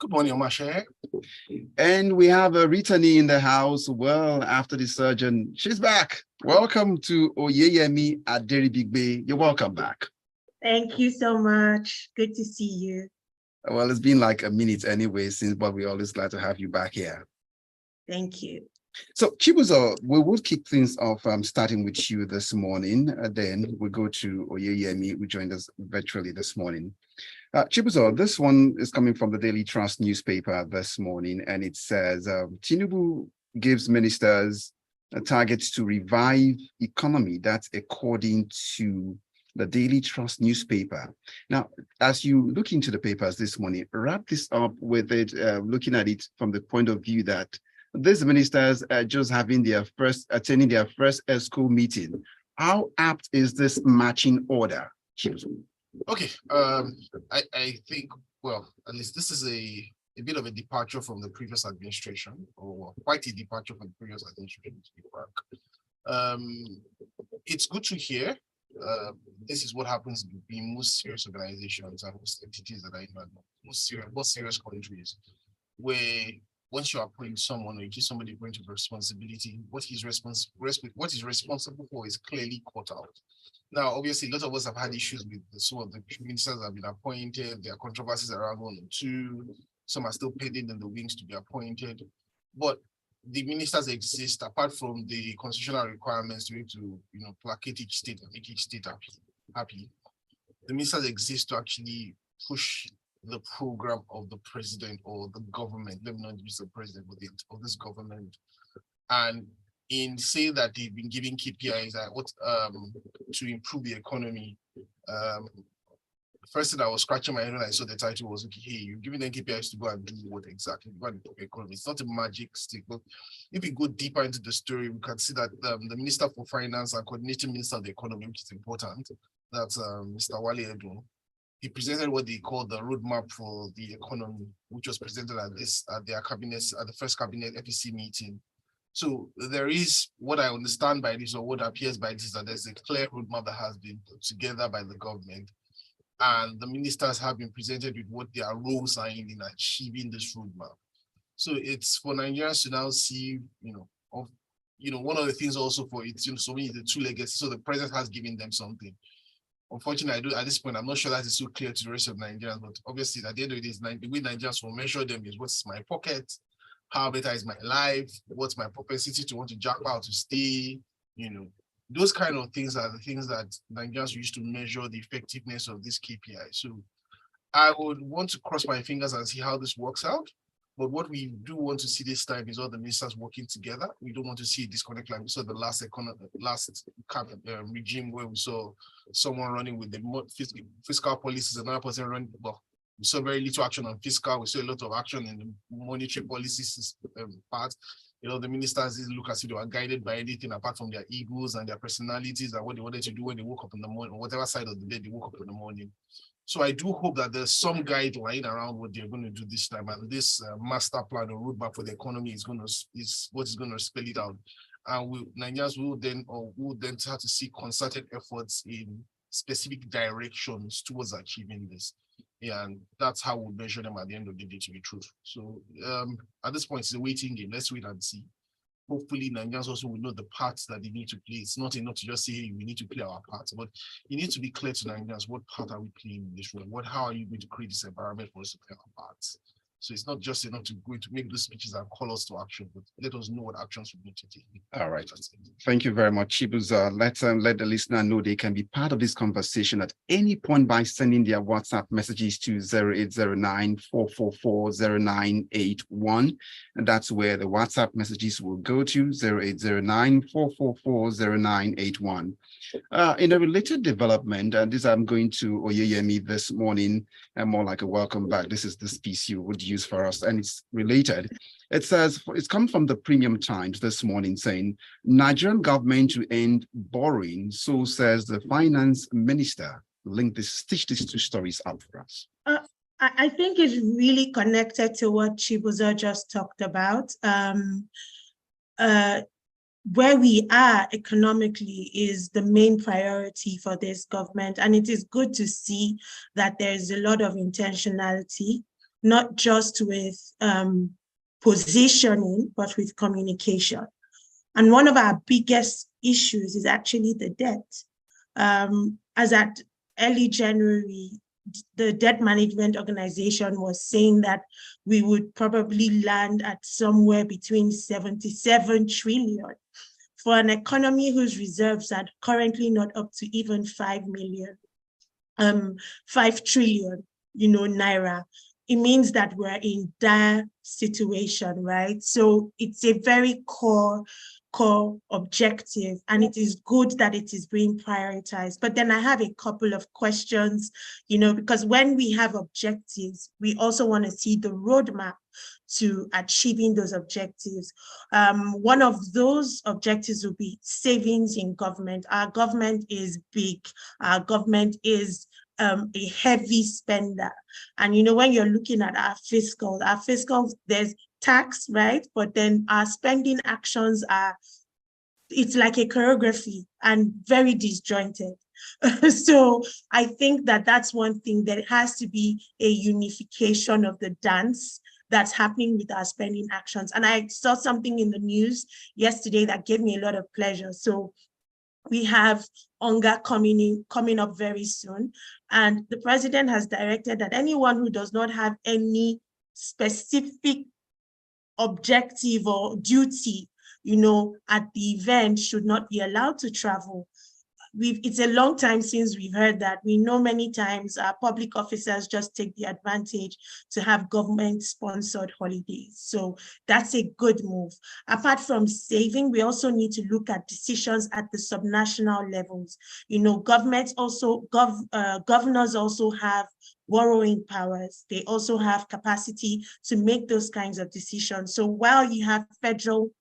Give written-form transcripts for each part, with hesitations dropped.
Good morning, Omatseye. And we have a returnee in the house well after the surgeon. She's back. Welcome to Oyeyemi Aderibigbe. You're welcome back. Thank you so much. Good to see you. Well, it's been like a minute anyway, but we're always glad to have you back here. Thank you. So, Chibuzor, we will kick things off starting with you this morning. Then we'll go to Oyeyemi, who joined us virtually this morning. Chibuzor, this one is coming from the Daily Trust newspaper this morning, and it says Tinubu gives ministers a target to revive economy. That's according to the Daily Trust newspaper. Now, as you look into the papers this morning, wrap this up with it, looking at it from the point of view that these ministers are just attending their first school meeting. How apt is this marching order, Chibuzor? Okay, I think, well, at least this is a bit of a departure from the previous administration, or quite a departure from the previous administration, to be frank. It's good to hear. This is what happens in most serious organizations and most entities that are in most serious countries, where once you appoint someone or you give somebody a branch of responsibility, what he's responsible for is clearly cut out. Now, obviously, a lot of us have had issues with some of the ministers that have been appointed. There are controversies around one or two. Some are still pending in the wings to be appointed. But the ministers exist apart from the constitutional requirements to placate each state and make each state happy. The ministers exist to actually push the program of the president or the government. Let me not use the president, but of this government. And in saying that they've been giving KPIs to improve the economy, first thing I was scratching my head when I saw the title was, okay, hey, you're giving them KPIs to go and do what exactly? Go and improve the economy. It's not a magic stick, but if we go deeper into the story, we can see that the Minister for Finance and Coordinating Minister of the Economy, which is important, that's Mr. Wale Edun, he presented what they call the roadmap for the economy, which was presented at the first cabinet FEC meeting. So there is, what I understand by this, or what appears by this, is that there's a clear roadmap that has been put together by the government, and the ministers have been presented with what their roles are in achieving this roadmap. So it's for Nigerians to now see, one of the things also for it, so many the two legacy. So the president has given them something. Unfortunately, at this point, I'm not sure that is so clear to the rest of Nigerians, but obviously at the end of it is the way Nigerians will measure them is what's my pocket, how better is my life, what's my propensity to want to jack out to stay, those kind of things are the things that Nigerians use to measure the effectiveness of this KPI. So I would want to cross my fingers and see how this works out. But what we do want to see this time is all the ministers working together. We don't want to see a disconnect like we saw the last regime, where we saw someone running with the fiscal policies, another person running. Well, we saw very little action on fiscal. We saw a lot of action in the monetary policies part. The ministers look as if they were guided by anything apart from their egos and their personalities and what they wanted to do when they woke up in the morning, or whatever side of the day they woke up in the morning. So I do hope that there's some guideline around what they're going to do this time, and this master plan or roadmap for the economy is what is going to spell it out. And Nigerians will then have to see concerted efforts in specific directions towards achieving this. Yeah, and that's how we'll measure them at the end of the day, to be truthful. So at this point, it's a waiting game. Let's wait and see. Hopefully, Nigerians also will know the parts that they need to play. It's not enough to just say, hey, we need to play our parts, but you need to be clear to Nigerians, what part are we playing in this role? How are you going to create this environment for us to play our parts? So it's not just enough to make those speeches and call us to action, but let us know what actions we need to take. All right. Thank you very much, Chibuzor. Let the listener know they can be part of this conversation at any point by sending their WhatsApp messages to 0809-444-0981. And that's where the WhatsApp messages will go to 0809-444-0981. In a related development, and this I'm going to Oyeyemi this morning, and more like a welcome back. This is this piece you would use for us, and it's related. It says, it's come from the Premium Times this morning saying, Nigerian government to end borrowing, so says the finance minister. Stitch these two stories out for us. I think it's really connected to what Chibuzor just talked about. Where we are economically is the main priority for this government. And it is good to see that there's a lot of intentionality not just with positioning, but with communication. And one of our biggest issues is actually the debt. As at early January, the debt management organization was saying that we would probably land at somewhere between 77 trillion for an economy whose reserves are currently not up to even 5 trillion, naira. It means that we're in dire situation, right? So it's a very core objective, and it is good that it is being prioritized. But then I have a couple of questions, because when we have objectives, we also want to see the roadmap to achieving those objectives. One of those objectives will be savings in government. Our government is big. Our government is a heavy spender. And when you're looking at our fiscal, there's tax, right? But then our spending actions it's like a choreography and very disjointed. So I think that that's one thing. There has to be a unification of the dance that's happening with our spending actions. And I saw something in the news yesterday that gave me a lot of pleasure. So we have UNGA coming up very soon. And the president has directed that anyone who does not have any specific objective or duty, at the event should not be allowed to travel. It's a long time since we've heard that. We know many times our public officers just take the advantage to have government-sponsored holidays. So that's a good move. Apart from saving, we also need to look at decisions at the subnational levels. Governors also have borrowing powers. They also have capacity to make those kinds of decisions. So while you have federal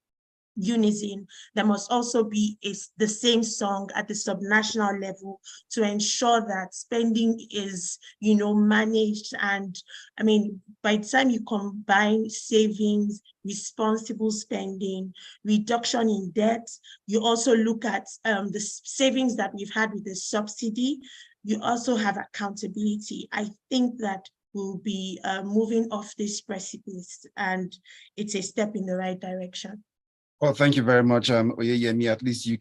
unison, there must also be the same song at the subnational level to ensure that spending is, managed. And by the time you combine savings, responsible spending, reduction in debt, you also look at the savings that we've had with the subsidy, you also have accountability. I think that we'll be moving off this precipice, and it's a step in the right direction. Well, thank you very much, Oyeyemi. At least you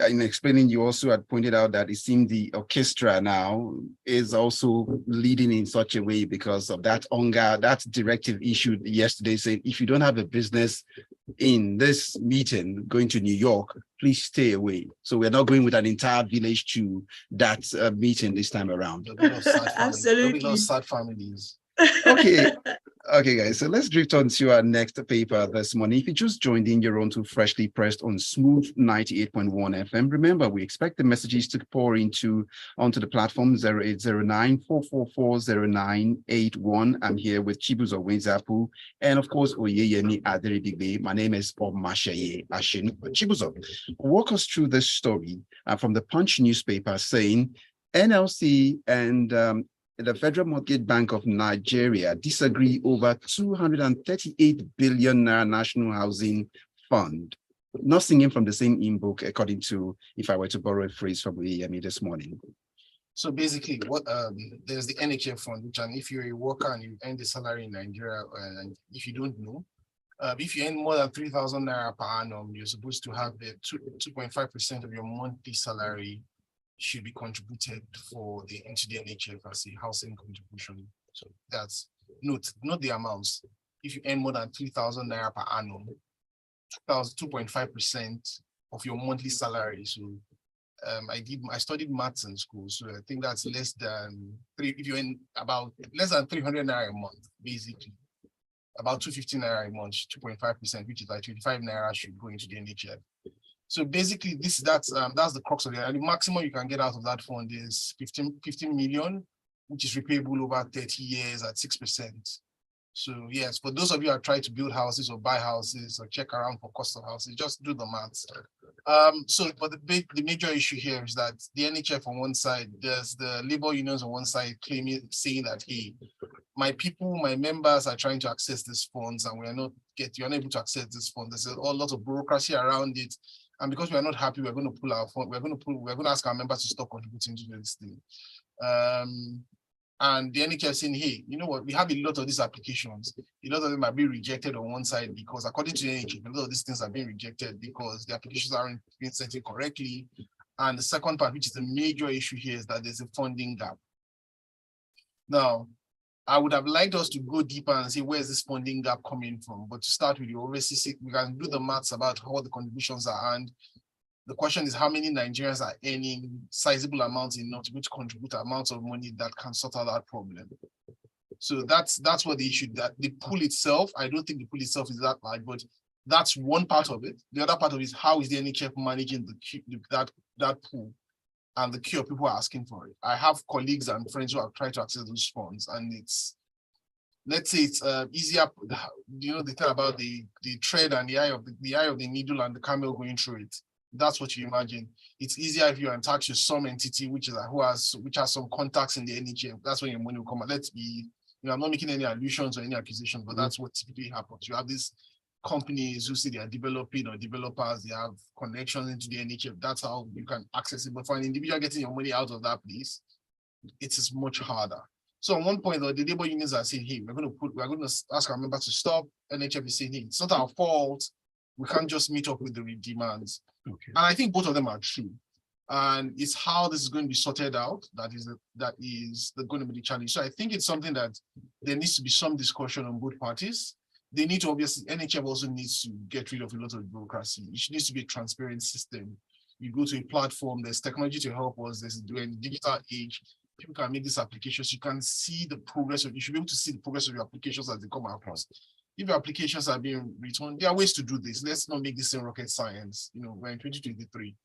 in explaining, you also had pointed out that it seemed the orchestra now is also leading in such a way because of that UNGA, that directive issued yesterday saying, if you don't have a business in this meeting going to New York, please stay away. So we're not going with an entire village to that meeting this time around. Absolutely. No sad families. Okay, guys, so let's drift on to our next paper this morning. If you just joined in, you're on to Freshly Pressed on Smooth 98.1 FM. Remember, we expect the messages to pour onto the platform 0809-444-0981. I'm here with Chibuzor Nwaezeapu and, of course, Oyeyemi Aderibigbe. My name is Omatseye Ashin. Chibuzor, walk us through this story from the Punch newspaper saying NLC and the Federal Mortgage Bank of Nigeria disagree over 238 billion naira National Housing Fund. Not singing from the same hymn book, according to, if I were to borrow a phrase from Oyeyemi this morning. So basically, there's the NHF fund, which, and if you're a worker and you earn the salary in Nigeria, and if you don't know, if you earn more than 3,000 naira per annum, you're supposed to have the 2.5% of your monthly salary should be contributed into the NHF as a housing contribution. So that's note the amounts. If you earn more than 3,000 naira per annum, 2.5% of your monthly salary. So I studied maths in school, so I think that's less than if you earn about less than 300 naira a month, basically. About 250 naira a month, 2.5%, which is like 25 naira should go into the NHF. So basically, that's the crux of it. And the maximum you can get out of that fund is 15 million, which is repayable over 30 years at 6%. So yes, for those of you who are trying to build houses or buy houses or check around for cost of houses, just do the maths. But the major issue here is that the NHF on one side, there's the labor unions on one side saying that, hey, my members are trying to access these funds and you're not able to access this fund. There's a lot of bureaucracy around it. And because we are not happy, we're going to pull our fund. We're going to ask our members to stop contributing to this thing. And the NHS saying, hey, you know what, we have a lot of these applications. A lot of them are being rejected on one side because according to the NHS, a lot of these things are being rejected because the applications aren't being sent in correctly. And the second part, which is a major issue here, is that there's a funding gap. Now, I would have liked us to go deeper and say, where is this funding gap coming from? But to start with, you obviously see, we can do the maths about how the contributions are. And the question is how many Nigerians are earning sizable amounts enough to contribute amounts of money that can sort out that problem. So that's what the issue, that the pool itself, I don't think the pool itself is that large, but that's one part of it. The other part of it is how is the NHF managing that pool and the queue of people are asking for it. I have colleagues and friends who have tried to access those funds, and it's, let's say it's easier, you know, the thing about the thread and the eye of the needle and the camel going through it. That's what you imagine. It's easier if you're in touch with some entity which has some contacts in the NHF. That's when your money will come out. Let's be, you know, I'm not making any allusions or any accusations, but that's what typically happens. You have these companies who say they are developing or developers, they have connections into the NHF. That's how you can access it. But for an individual getting your money out of that place, it is much harder. So at one point, the labor unions are saying, hey, we're going to ask our members to stop. NHF is saying, hey, it's not our fault. We can't just meet up with the demands. Okay. And I think both of them are true. And it's how this is going to be sorted out that is going to be the challenge. So I think it's something that there needs to be some discussion on both parties. They need to, obviously, NHF also needs to get rid of a lot of bureaucracy. It needs to be a transparent system. You go to a platform, there's technology to help us, there's a digital age. People can make these applications. You can see the progress you should be able to see the progress of your applications as they come across. If your applications are being returned, there are ways to do this. Let's not make this in rocket science. You know, we're in 2023.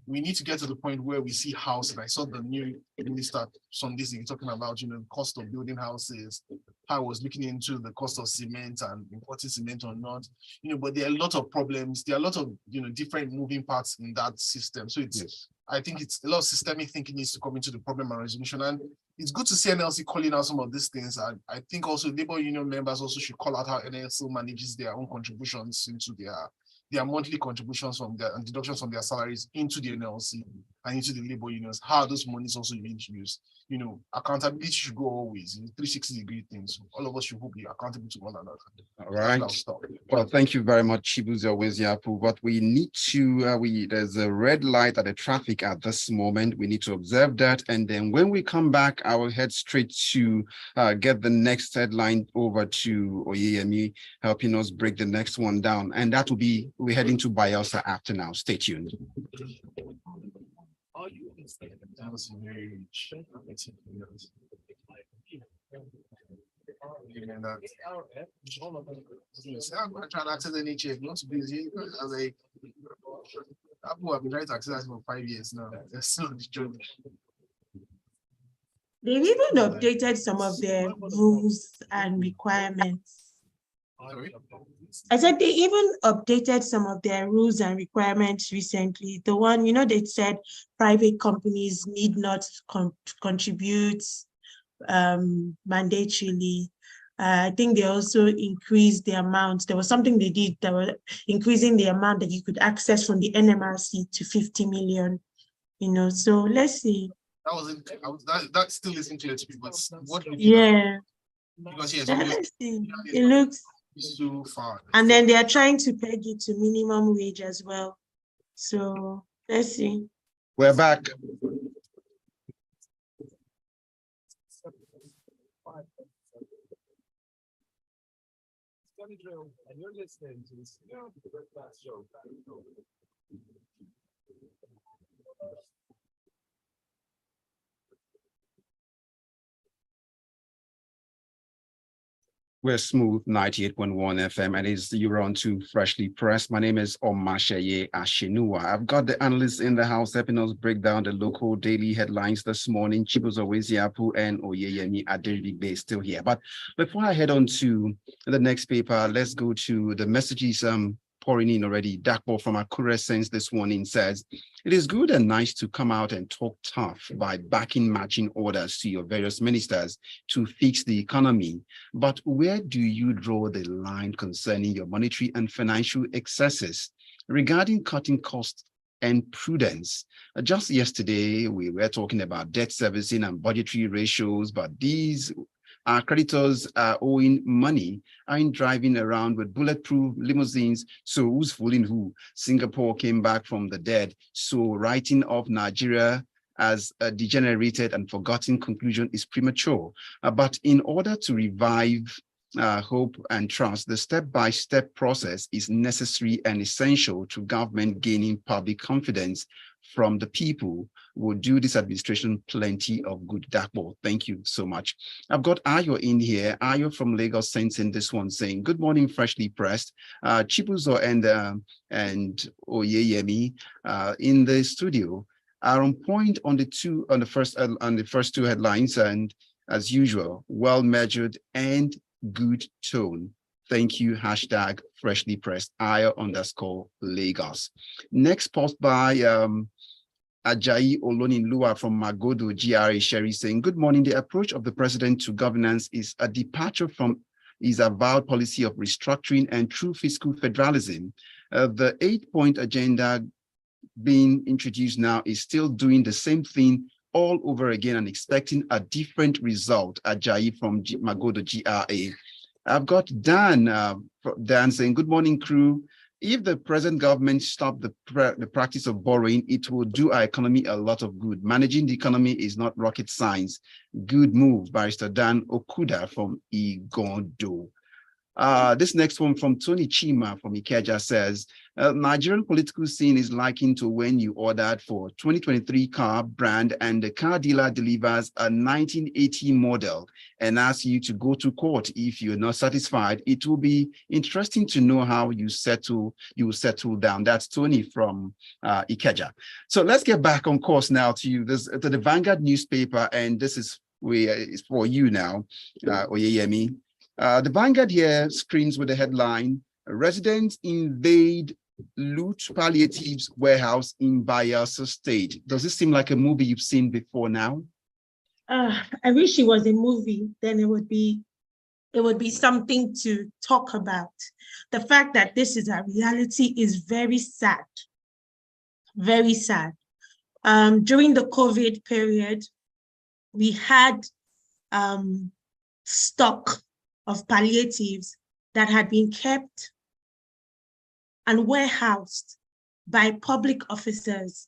We need to get to the point where we see houses. I saw the new minister Sunday talking about, you know, the cost of building houses. I was looking into the cost of cement and importing cement or not. You know, but there are a lot of problems. There are a lot of, you know, different moving parts in that system. So it's, yes. I think it's a lot of systemic thinking needs to come into the problem and resolution. And it's good to see NLC calling out some of these things. And I think also labor union members also should call out how NLC manages their own contributions into their monthly contributions from their and deductions from their salaries into the NLC and into the labor unions. How are those monies also being used? You know, accountability should go always in 360-degree things. So all of us should be accountable to one another. All right. Well, thank you very much, Chibuzor Nwaezeapu. What we need to, there's a red light at the traffic at this moment. We need to observe that. And then when we come back, I will head straight to get the next headline over to Oyeyemi, helping us break the next one down. And that will be, we're heading to Bayelsa after now. Stay tuned. That was very I'm trying to access NHF, not to be busy. I was like, Apple have been trying to access for 5 years now. That's not the joke. They've even updated some of their rules and requirements. Sorry? I said they even updated some of their rules and requirements recently. The one, you know, they said private companies need not contribute mandatorily. I think they also increased the amount. There was something they did that was increasing the amount that you could access from the NMRC to 50 million, you know, so let's see. That wasn't, that still isn't clear to me, but what? Yeah. Because yes, it looks so far. And then they are trying to peg it to minimum wage as well. So let's see. We're back. And you're listening to this Breakfast Show. We're smooth 98.1 FM, and you're on to Freshly Pressed. My name is Omatseye Atsenuwa. I've got the analysts in the house helping us break down the local daily headlines this morning. Chibuzor Nwaezeapu and Oyeyemi Aderibigbe still here. But before I head on to the next paper, let's go to the messages pouring in already. Dakpo from Akure Sense this morning says, it is good and nice to come out and talk tough by backing matching orders to your various ministers to fix the economy. But where do you draw the line concerning your monetary and financial excesses? Regarding cutting costs and prudence. Just yesterday, we were talking about debt servicing and budgetary ratios, but these our creditors are owing money, aren't driving around with bulletproof limousines. So who's fooling who? Singapore came back from the dead. So writing off Nigeria as a degenerated and forgotten conclusion is premature. But in order to revive hope and trust, the step-by-step process is necessary and essential to government gaining public confidence from the people. Will do this administration plenty of good. Dakbo, thank you so much. I've got Ayo in here. Ayo from Lagos sends in this one saying, "Good morning, freshly pressed. Chibuzor and Oyeyemi in the studio are on point on the first two headlines, and as usual, well measured and good tone. Thank you. Hashtag freshly pressed. Ayo_Lagos. Next post by Ajayi Oloninlua from Magodo GRA Sherry saying, "Good morning. The approach of the president to governance is a departure from his avowed policy of restructuring and true fiscal federalism. The 8-point agenda being introduced now is still doing the same thing all over again and expecting a different result." Ajayi from Magodo GRA. I've got Dan saying, "Good morning, crew. If the present government stopped the practice of borrowing, it will do our economy a lot of good. Managing the economy is not rocket science. Good move, Barrister Dan Okuda from Igondo." This next one from Tony Chima from Ikeja says, "Nigerian political scene is likened to when you ordered for 2023 car brand and the car dealer delivers a 1980 model and asks you to go to court if you're not satisfied. It will be interesting to know how you will settle down." That's Tony from Ikeja. So let's get back on course now to the Vanguard newspaper, and this is for you now, Oyeyemi. The Vanguard here screens with the headline, "Residents invade loot palliatives warehouse in Bayelsa State." Does this seem like a movie you've seen before now? I wish it was a movie, then it would be something to talk about. The fact that this is a reality is very sad. Very sad. During the COVID period, we had stock of palliatives that had been kept and warehoused by public officers.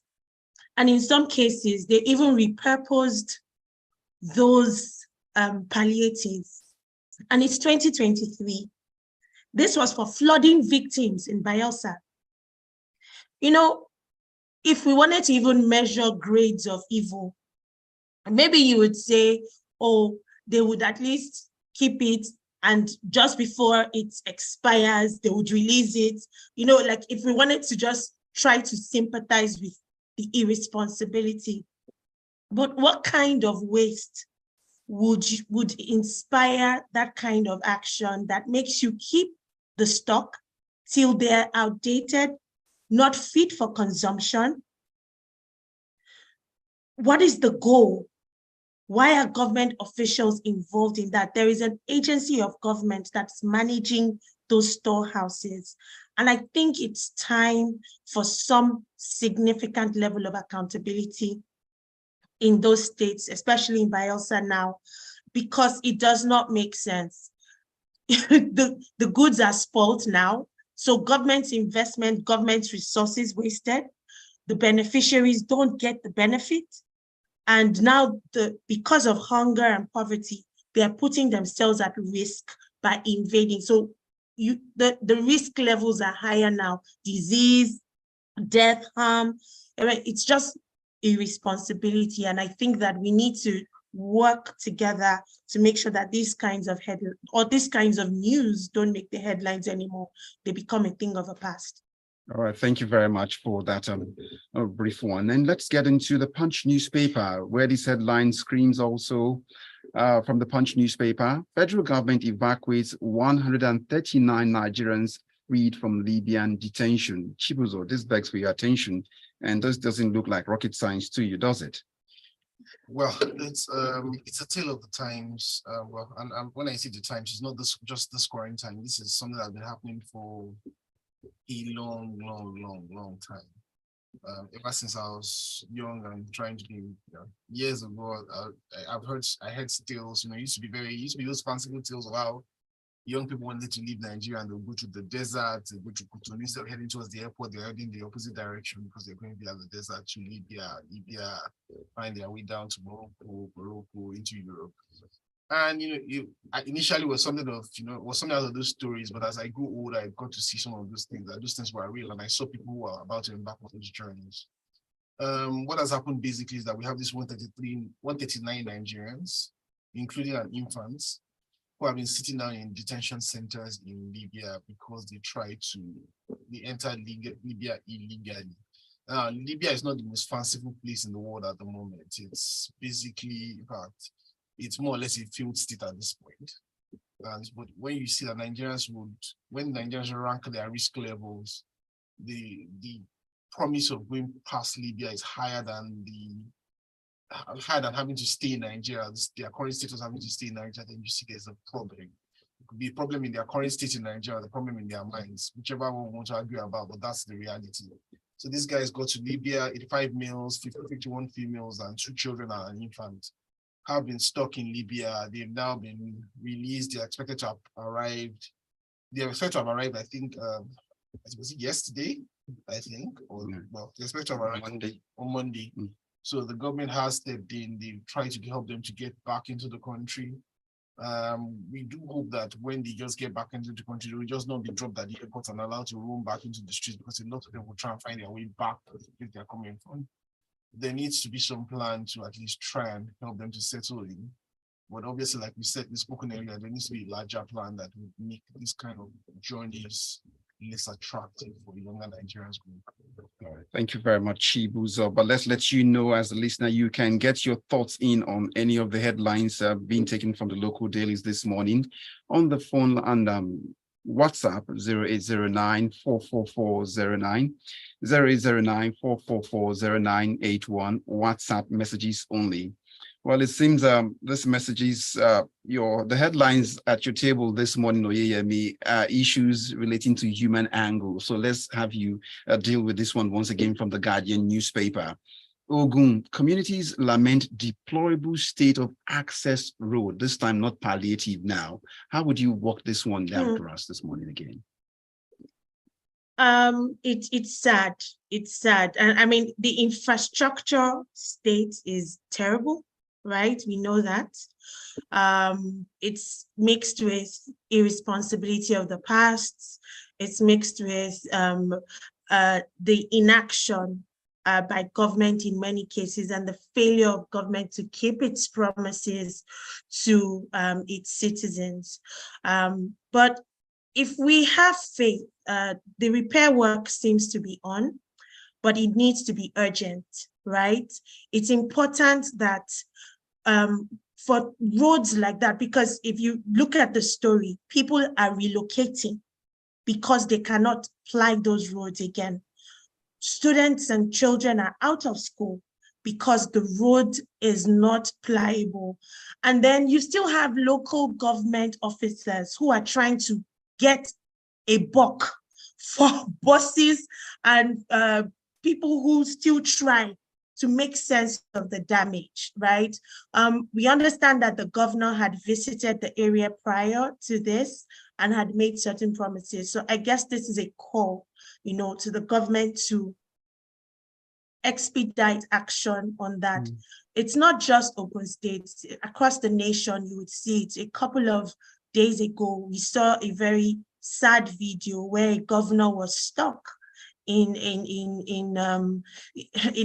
And in some cases, they even repurposed those palliatives. And it's 2023. This was for flooding victims in Bayelsa. You know, if we wanted to even measure grades of evil, maybe you would say, oh, they would at least keep it, and just before it expires, they would release it. You know, like if we wanted to just try to sympathize with the irresponsibility. But what kind of waste would inspire that kind of action that makes you keep the stock till they're outdated, not fit for consumption? What is the goal? Why are government officials involved in that? There is an agency of government that's managing those storehouses. And I think it's time for some significant level of accountability in those states, especially in Bayelsa now, because it does not make sense. The goods are spoiled now. So government investment, government resources wasted. The beneficiaries don't get the benefit. And now, because of hunger and poverty, they are putting themselves at risk by invading. So the risk levels are higher now. Disease, death, harm. It's just irresponsibility. And I think that we need to work together to make sure that these kinds of news don't make the headlines anymore. They become a thing of the past. All right, thank you very much for that brief one. And let's get into the Punch newspaper, where this headline screams also from the Punch newspaper. Federal government evacuates 139 Nigerians freed from Libyan detention. Chibuzor, this begs for your attention, and this doesn't look like rocket science to you, does it? Well, it's a tale of the times. And when I say the times, it's not just this quarantine. This is something that's been happening for a long time. ever since I was young and trying to be, years ago, I heard tales, it used to be those fanciful tales of how young people wanted to leave Nigeria and they'll go to the desert, they go to Cotonou, instead of heading towards the airport, they're heading the opposite direction because they're going via the desert to Libya, find their way down to Morocco into Europe. And I initially was something out of those stories, but as I grew older, I got to see some of those things. That those things were real, and I saw people who are about to embark on those journeys. What has happened basically is that we have this 139 Nigerians, including an infant, who have been sitting down in detention centers in Libya because they entered Libya illegally. Libya is not the most fanciful place in the world at the moment. It's basically, in fact, it's more or less a failed state at this point. But when you see that when Nigerians rank their risk levels, the promise of going past Libya is higher than having to stay in Nigeria. Their current status having to stay in Nigeria, then you see there's a problem. It could be a problem in their current state in Nigeria, the problem in their minds, whichever one we want to argue about, but that's the reality. So these guys go to Libya, 85 males, 51 females, and 2 children and an infant have been stuck in Libya. They've now been released. They're expected to have arrived. They're expected to have arrived, I think, was it yesterday? I think, or well, they're expected to have arrived on Monday. So the government has stepped in. They've tried to help them to get back into the country. We do hope that when they just get back into the country, they will just not be dropped at the airport and allowed to roam back into the streets, because a lot of them will try and find their way back to the place they're coming from. There needs to be some plan to at least try and help them to settle in. But obviously, like we spoken earlier, there needs to be a larger plan that would make this kind of journeys less attractive for younger Nigerians. Thank you very much, Chibuzor. But let's let you know, as a listener, you can get your thoughts in on any of the headlines being taken from the local dailies this morning on the phone and WhatsApp 0809-44409, 0809-4440981, WhatsApp messages only. Well, it seems this messages, the headlines at your table this morning, Oyeyemi, issues relating to human angle. So let's have you deal with this one once again from the Guardian newspaper. Ogun, communities lament deplorable state of access road, this time not palliative now. How would you walk this one down for us this morning again? It's sad. It's sad. And I mean, the infrastructure state is terrible, right? We know that. It's mixed with irresponsibility of the past. It's mixed with the inaction by government in many cases, and the failure of government to keep its promises to its citizens. But if we have faith, the repair work seems to be on, but it needs to be urgent, right? It's important that for roads like that, because if you look at the story, people are relocating because they cannot ply those roads again. Students and children are out of school because the road is not pliable. And then you still have local government officers who are trying to get a buck for buses and people who still try to make sense of the damage, right? We understand that the governor had visited the area prior to this and had made certain promises. So I guess this is a call, to the government to expedite action on that. It's not just Ogun State. Across the nation, you would see it. A couple of days ago, we saw a very sad video where a governor was stuck in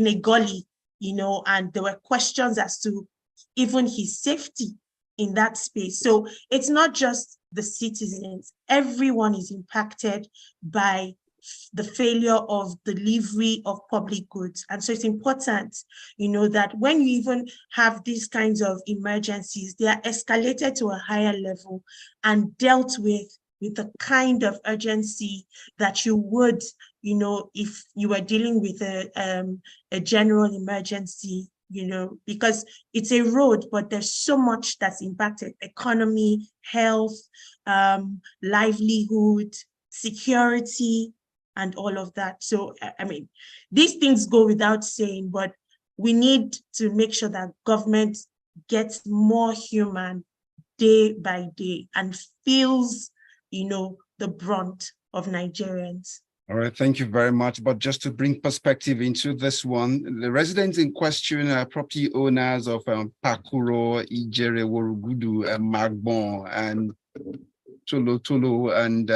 a gully, and there were questions as to even his safety in that space. So it's not just the citizens. Everyone is impacted by the failure of delivery of public goods. And so it's important, that when you even have these kinds of emergencies, they are escalated to a higher level and dealt with the kind of urgency that you would, if you were dealing with a general emergency, because it's a road, but there's so much that's impacted: economy, health, livelihood, security, and all of that. So, I mean, these things go without saying, but we need to make sure that government gets more human day by day and feels, the brunt of Nigerians. All right, thank you very much. But just to bring perspective into this one, the residents in question are property owners of Pakuro, Ijere, Worugudu, Magbon, and Tolo, and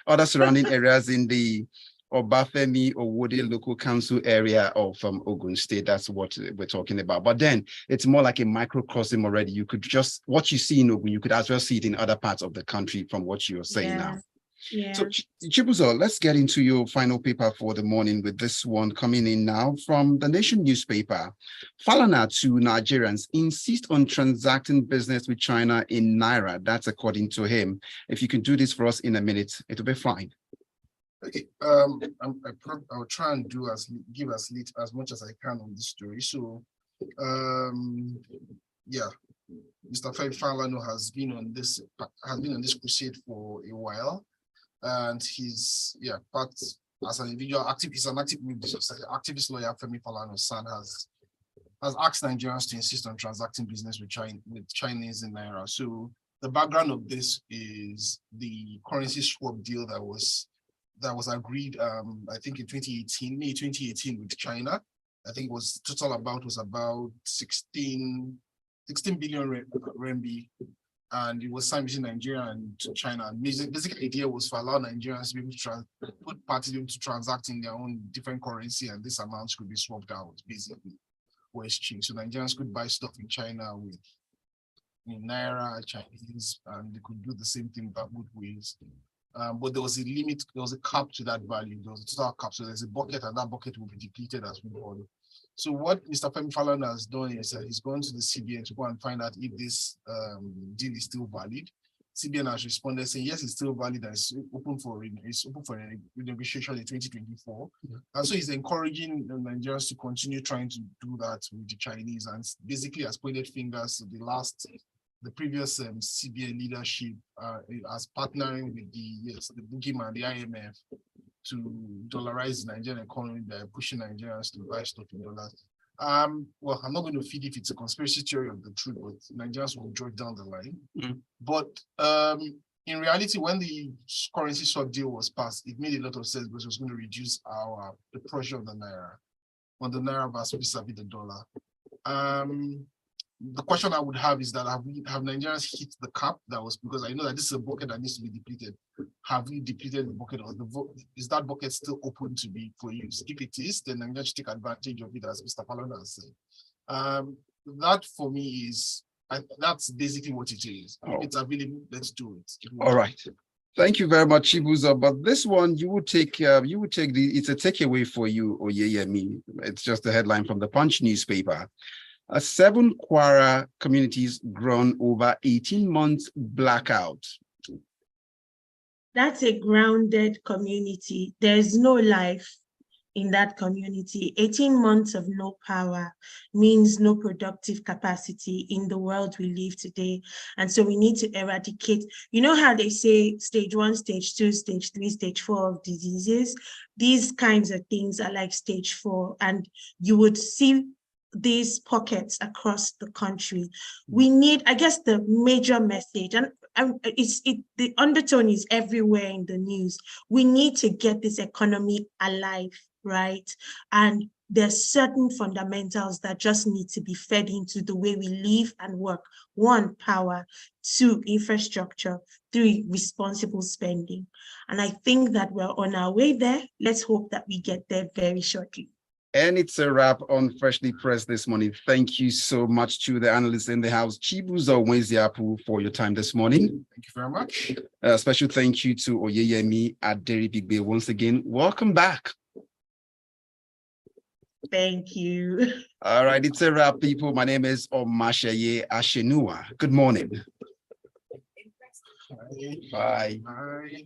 other surrounding areas in the Obafemi Owode local council area of Ogun State. That's what we're talking about. But then it's more like a microcosm already. You could just, what you see in Ogun, you could as well see it in other parts of the country from what you're saying now. Yeah. So Chibuzor, let's get into your final paper for the morning with this one coming in now from the Nation newspaper. Falana to Nigerians insist on transacting business with China in Naira. That's according to him. If you can do this for us in a minute, it'll be fine. Okay, I'll try and give as much as I can on this story. So, yeah, Mr. Falana has been on this crusade for a while. And he's part as an individual he's an activist lawyer. Femi Falana's son has asked Nigerians to insist on transacting business with Chinese in Naira. So the background of this is the currency swap deal that was agreed I think in May 2018 with China. I think was about 16 billion RMB. And it was signed between Nigeria and China. And basic idea was to allow Nigerians to be able to put parties to transact in their own different currency, and this amounts could be swapped out basically or exchanged. So Nigerians could buy stuff in China with Naira, Chinese, and they could do the same thing but both ways. But there was a limit, there was a cap to that value. There was a total cap. So there's a bucket, and that bucket will be depleted as we go on. So what Mr. Femi Falana has done is he's gone to the CBN to go and find out if this deal is still valid. CBN has responded saying yes, it's still valid and it's open for renegotiation in 2024. And so he's encouraging the Nigerians to continue trying to do that with the Chinese, and basically has pointed fingers to the previous CBN leadership as partnering with the boogeyman, the IMF, to dollarize the Nigerian economy by pushing Nigerians to buy stuff in dollars. Well, I'm not going to feed if it's a conspiracy theory of the truth, but Nigerians will draw it down the line. But in reality, when the currency swap deal was passed, it made a lot of sense because it was going to reduce the pressure on the naira versus the dollar. The question I would have is that have Nigerians hit the cap? That was because I know that this is a bucket that needs to be depleted. Have we depleted the bucket, or is that bucket still open to be for use? If it is, then Nigerians should take advantage of it, as Mr. Falana has said. That for me that's basically what it is. If it's available, let's do it. All right. Thank you very much, Chibuzor. But this one, it's a takeaway for you, Oyeyemi. It's just a headline from the Punch newspaper. 7 Kwara communities grown over 18 months blackout. That's a grounded community. There's no life in that community. 18 months of no power means no productive capacity in the world we live today. And so we need to eradicate, you know how they say stage 1, stage 2, stage 3, stage 4 of diseases? These kinds of things are like stage 4, and you would see these pockets across the country. We need, I guess, the major message, and the undertone is everywhere in the news. We need to get this economy alive, right? And there's certain fundamentals that just need to be fed into the way we live and work. 1, power. 2, infrastructure. 3, responsible spending. And I think that we're on our way there. Let's hope that we get there very shortly. And it's a wrap on Freshly Pressed this morning. Thank you so much to the analysts in the house, Chibuzor, Nwaezeapu, for your time this morning. Thank you very much. A special thank you to Oyeyemi Aderibigbe once again. Welcome back. Thank you. All right, it's a wrap, people. My name is Omatseye Atsenuwa. Good morning. Bye. Bye. Bye.